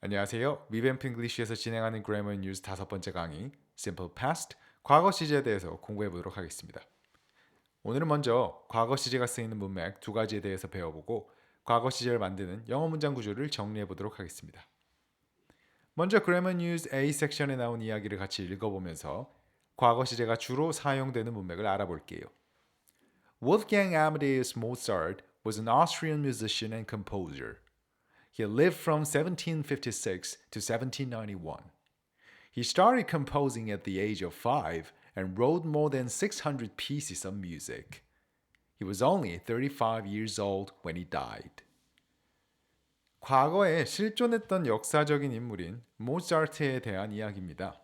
안녕하세요. 위뱀프 잉글리쉬에서 진행하는 그래머 뉴스 다섯 번째 강의 Simple Past, 과거 시제에 대해서 공부해 보도록 하겠습니다. 오늘은 먼저 과거 시제가 쓰이는 문맥 두 가지에 대해서 배워보고 과거 시제를 만드는 영어 문장 구조를 정리해 보도록 하겠습니다. 먼저 그래머 뉴스 A 섹션에 나온 이야기를 같이 읽어보면서 과거 시제가 주로 사용되는 문맥을 알아볼게요. Wolfgang Amadeus Mozart was an Austrian musician and composer. He lived from 1756 to 1791. He started composing at the age of 5 and wrote more than 600 pieces of music. He was only 35 years old when he died. 과거에 실존했던 역사적인 인물인 모차르트에 대한 이야기입니다.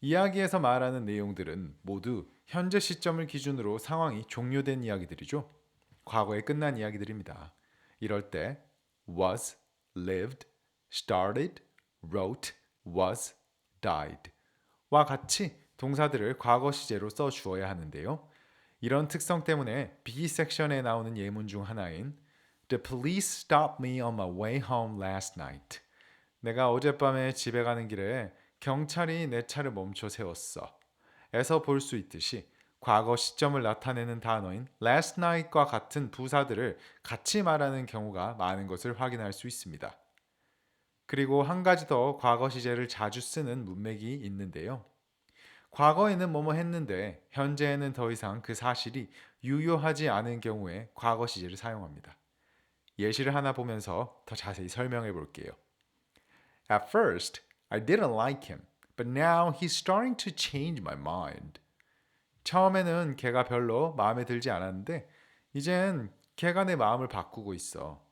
이야기에서 말하는 내용들은 모두 현재 시점을 기준으로 상황이 종료된 이야기들이죠. 과거에 끝난 이야기들입니다. 이럴 때 was, lived, started, wrote, was, died 와 같이 동사들을 과거 시제로 써 주어야 하는데요. 이런 특성 때문에 B 섹션에 나오는 예문 중 하나인 The police stopped me on my way home last night. 내가 어젯밤에 집에 가는 길에 경찰이 내 차를 멈춰 세웠어. 에서 볼 수 있듯이 과거 시점을 나타내는 단어인 last night과 같은 부사들을 같이 말하는 경우가 많은 것을 확인할 수 있습니다. 그리고 한 가지 더 과거 시제를 자주 쓰는 문맥이 있는데요. 과거에는 뭐뭐 했는데 현재에는 더 이상 그 사실이 유효하지 않은 경우에 과거 시제를 사용합니다. 예시를 하나 보면서 더 자세히 설명해 볼게요. At first, I didn't like him, but now he's starting to change my mind. 처음에는 걔가 별로 마음에 들지 않았는데 이젠 걔가 내 마음을 바꾸고 있어.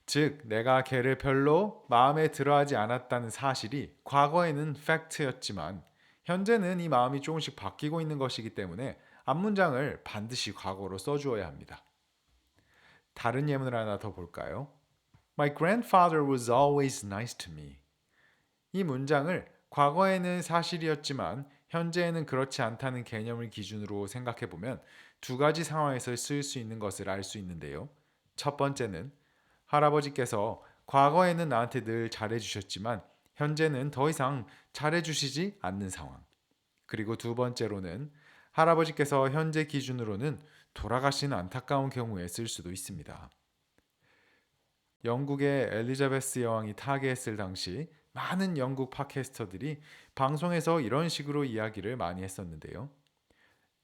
즉, 내가 걔를 별로 마음에 들어하지 않았다는 사실이 과거에는 팩트였지만 현재는 이 마음이 조금씩 바뀌고 있는 것이기 때문에 앞문장을 반드시 과거로 써주어야 합니다. 다른 예문을 하나 더 볼까요? My grandfather was always nice to me. 이 문장을 과거에는 사실이었지만 현재에는 그렇지 않다는 개념을 기준으로 생각해 보면 두 가지 상황에서 쓰일 수 있는 것을 알 수 있는데요. 첫 번째는 할아버지께서 과거에는 나한테 늘 잘해주셨지만 현재는 더 이상 잘해주시지 않는 상황. 그리고 두 번째로는 할아버지께서 현재 기준으로는 돌아가신 안타까운 경우에 쓸 수도 있습니다. 영국의 엘리자베스 여왕이 타계했을 당시 많은 영국 팟캐스터들이 방송에서 이런 식으로 이야기를 많이 했었는데요.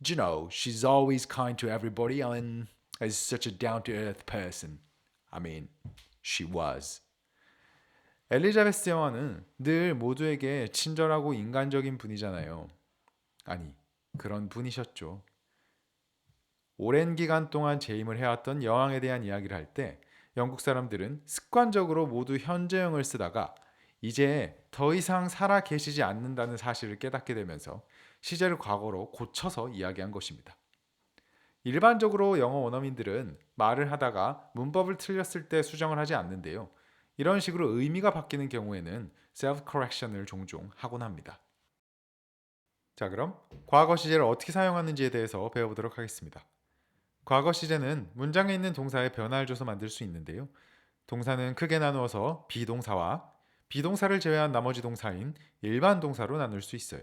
You know, she's always kind to everybody and is such a down-to-earth person. I mean, she was. 엘리자베스 여왕은 늘 모두에게 친절하고 인간적인 분이잖아요. 아니, 그런 분이셨죠. 오랜 기간 동안 재임을 해왔던 여왕에 대한 이야기를 할 때 영국 사람들은 습관적으로 모두 현재형을 쓰다가 이제 더 이상 살아 계시지 않는다는 사실을 깨닫게 되면서 시제를 과거로 고쳐서 이야기한 것입니다. 일반적으로 영어 원어민들은 말을 하다가 문법을 틀렸을 때 수정을 하지 않는데요. 이런 식으로 의미가 바뀌는 경우에는 self correction을 종종 하곤 합니다. 자, 그럼 과거 시제를 어떻게 사용하는지에 대해서 배워보도록 하겠습니다. 과거 시제는 문장에 있는 동사에 변화를 줘서 만들 수 있는데요. 동사는 크게 나누어서 비동사와 비동사를 제외한 나머지 동사인 일반 동사로 나눌 수 있어요.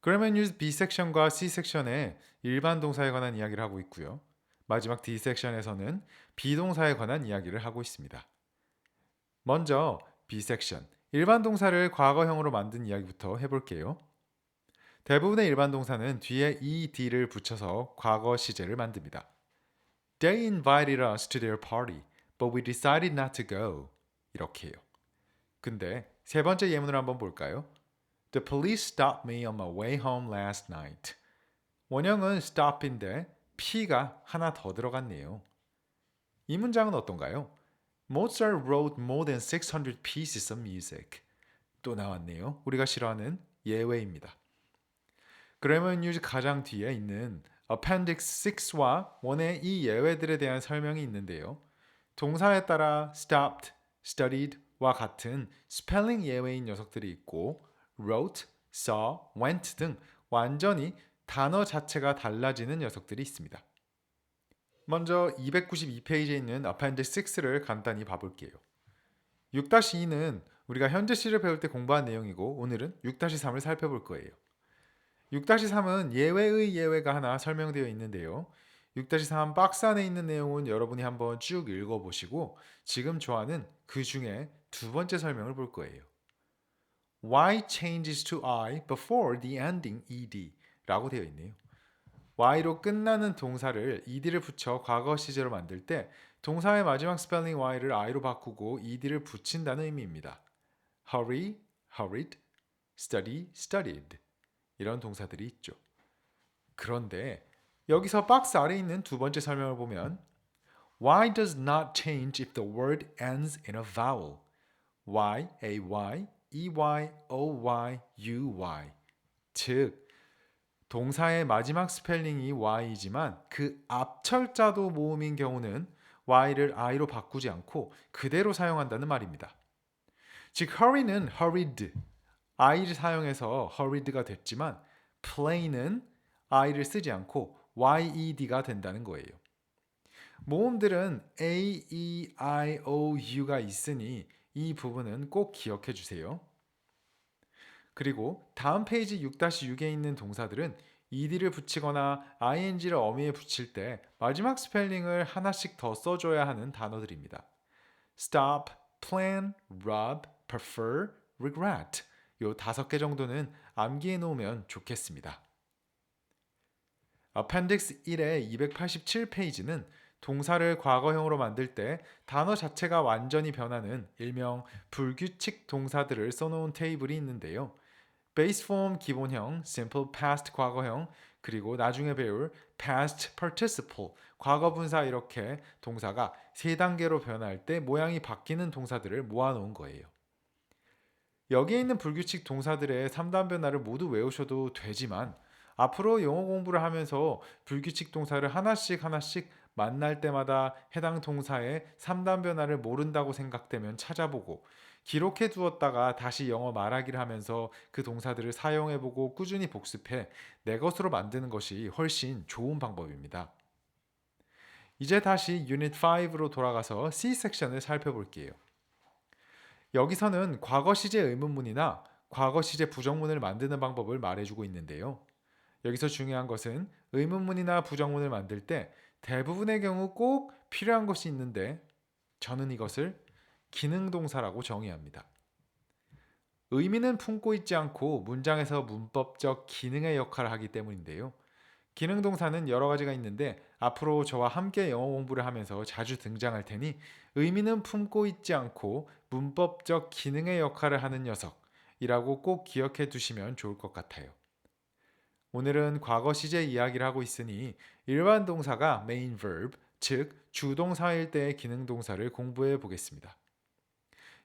그러면 뉴스 B 섹션과 C 섹션에 일반 동사에 관한 이야기를 하고 있고요. 마지막 D 섹션에서는 비동사에 관한 이야기를 하고 있습니다. 먼저 B 섹션, 일반 동사를 과거형으로 만든 이야기부터 해볼게요. 대부분의 일반 동사는 뒤에 ed를 붙여서 과거 시제를 만듭니다. They invited us to their party, but we decided not to go. 이렇게요. 근데 세 번째 예문을 한번 볼까요? The police stopped me on my way home last night. 원형은 stop인데 P가 하나 더 들어갔네요. 이 문장은 어떤가요? Mozart wrote more than 600 pieces of music. 또 나왔네요. 우리가 싫어하는 예외입니다. 그래머 뉴스 가장 뒤에 있는 Appendix 6와 1의 이 예외들에 대한 설명이 있는데요. 동사에 따라 stopped, studied와 같은 스펠링 예외인 녀석들이 있고 wrote, saw, went 등 완전히 단어 자체가 달라지는 녀석들이 있습니다. 먼저 292페이지에 있는 Appendix 6를 간단히 봐볼게요. 6-2는 우리가 현재 시를 배울 때 공부한 내용이고 오늘은 6-3을 살펴볼 거예요. 6-3은 예외의 예외가 하나 설명되어 있는데요. 6-3 박스 안에 있는 내용은 여러분이 한번 쭉 읽어보시고 지금 좋아하는 그 중에 두 번째 설명을 볼 거예요. Y changes to I before the ending ed 라고 되어 있네요. y로 끝나는 동사를 ed를 붙여 과거 시제로 만들 때 동사의 마지막 스펠링 y를 i로 바꾸고 ed를 붙인다는 의미입니다. hurry, hurried, study, studied 이런 동사들이 있죠. 그런데 여기서 박스 아래에 있는 두 번째 설명을 보면 Y does not change if the word ends in a vowel. Y, A-Y, E-Y, O-Y, U-Y. 즉, 동사의 마지막 스펠링이 Y이지만 그 앞철자도 모음인 경우는 Y를 I로 바꾸지 않고 그대로 사용한다는 말입니다. 즉, hurry는 hurried, I를 사용해서 hurried가 됐지만 play는 I를 쓰지 않고 YED가 된다는 거예요. 모음들은 A, E, I, O, U가 있으니 이 부분은 꼭 기억해 주세요. 그리고 다음 페이지 6-6에 있는 동사들은 ed를 붙이거나 ing를 어미에 붙일 때 마지막 스펠링을 하나씩 더 써줘야 하는 단어들입니다. stop, plan, rub, prefer, regret 요 5개 정도는 암기해 놓으면 좋겠습니다. Appendix 1의 287페이지는 동사를 과거형으로 만들 때 단어 자체가 완전히 변하는 일명 불규칙 동사들을 써놓은 테이블이 있는데요. 베이스 폼 기본형, simple past 과거형, 그리고 나중에 배울 past participle 과거 분사 이렇게 동사가 3단계로 변할 때 모양이 바뀌는 동사들을 모아놓은 거예요. 여기에 있는 불규칙 동사들의 3단 변화를 모두 외우셔도 되지만 앞으로 영어 공부를 하면서 불규칙 동사를 하나씩 만날 때마다 해당 동사의 3단 변화를 모른다고 생각되면 찾아보고 기록해 두었다가 다시 영어 말하기를 하면서 그 동사들을 사용해보고 꾸준히 복습해 내 것으로 만드는 것이 훨씬 좋은 방법입니다. 이제 다시 유닛 5로 돌아가서 C 섹션을 살펴볼게요. 여기서는 과거 시제 의문문이나 과거 시제 부정문을 만드는 방법을 말해주고 있는데요. 여기서 중요한 것은 의문문이나 부정문을 만들 때 대부분의 경우 꼭 필요한 것이 있는데 저는 이것을 기능동사라고 정의합니다. 의미는 품고 있지 않고 문장에서 문법적 기능의 역할을 하기 때문인데요. 기능동사는 여러 가지가 있는데 앞으로 저와 함께 영어 공부를 하면서 자주 등장할 테니 의미는 품고 있지 않고 문법적 기능의 역할을 하는 녀석이라고 꼭 기억해 두시면 좋을 것 같아요. 오늘은 과거 시제 이야기를 하고 있으니 일반 동사가 main verb, 즉 주동사일 때의 기능동사를 공부해 보겠습니다.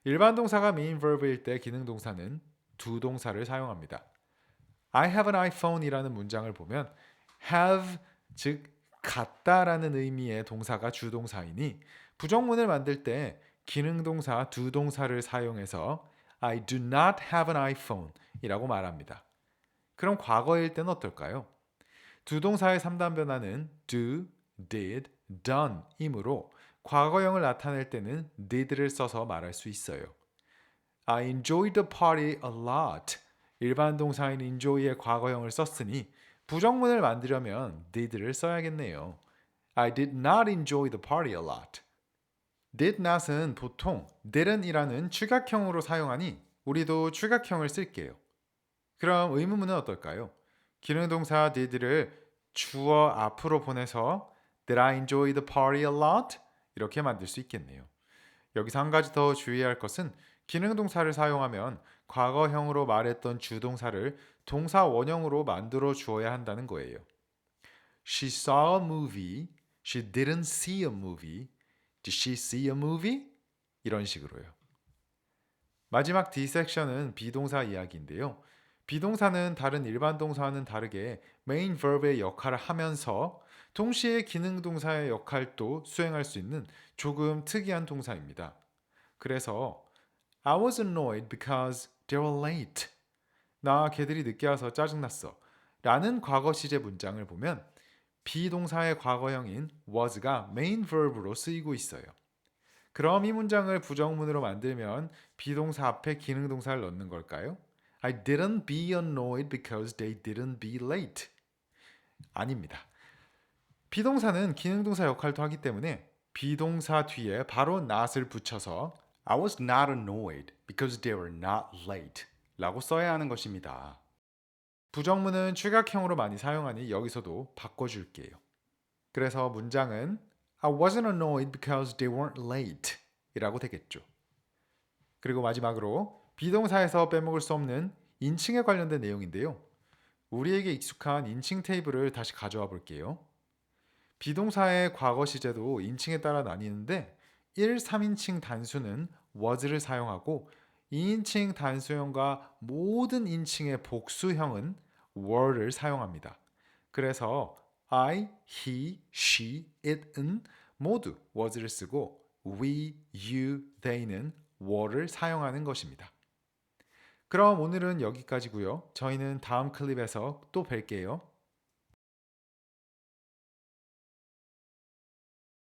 일반 동사가 main verb일 때 기능동사는 두 동사를 사용합니다. I have an iPhone 이라는 문장을 보면 have, 즉 같다라는 의미의 동사가 주동사이니 부정문을 만들 때 기능동사 두 동사를 사용해서 I do not have an iPhone 이라고 말합니다. 그럼 과거일 때는 어떨까요? 두 동사의 3단 변화는 do, did, done 이므로 과거형을 나타낼 때는 did를 써서 말할 수 있어요. I enjoyed the party a lot. 일반 동사인 enjoy의 과거형을 썼으니 부정문을 만들려면 did를 써야겠네요. I did not enjoy the party a lot. did not은 보통 didn't 이라는 축약형으로 사용하니 우리도 축약형을 쓸게요. 그럼 의문문은 어떨까요? 기능동사 did를 주어 앞으로 보내서 Did I enjoy the party a lot? 이렇게 만들 수 있겠네요. 여기서 한 가지 더 주의할 것은 기능동사를 사용하면 과거형으로 말했던 주동사를 동사 원형으로 만들어 주어야 한다는 거예요. She saw a movie. She didn't see a movie. Did she see a movie? 이런 식으로요. 마지막 D 섹션은 비동사 이야기인데요. 비동사는 다른 일반 동사와는 다르게 메인 verb의 역할을 하면서 동시에 기능 동사의 역할도 수행할 수 있는 조금 특이한 동사입니다. 그래서 I was annoyed because they were late. 나 걔들이 늦게 와서 짜증났어. 라는 과거 시제 문장을 보면 비동사의 과거형인 was가 메인 verb로 쓰이고 있어요. 그럼 이 문장을 부정문으로 만들면 비동사 앞에 기능동사를 넣는 걸까요? I didn't be annoyed because they didn't be late. 아닙니다. 비동사는 기능동사 역할도 하기 때문에 비동사 뒤에 바로 not을 붙여서 I was not annoyed because they were not late 라고 써야 하는 것입니다. 부정문은 취각형으로 많이 사용하니 여기서도 바꿔줄게요. 그래서 문장은 I wasn't annoyed because they weren't late 이라고 되겠죠. 그리고 마지막으로 비동사에서 빼먹을 수 없는 인칭에 관련된 내용인데요. 우리에게 익숙한 인칭 테이블을 다시 가져와 볼게요. 비동사의 과거 시제도 인칭에 따라 나뉘는데 1, 3인칭 단수는 was를 사용하고 2인칭 단수형과 모든 인칭의 복수형은 were를 사용합니다. 그래서 I, he, she, it은 모두 was를 쓰고 we, you, they는 were를 사용하는 것입니다. 그럼 오늘은 여기까지고요. 저희는 다음 클립에서 또 뵐게요.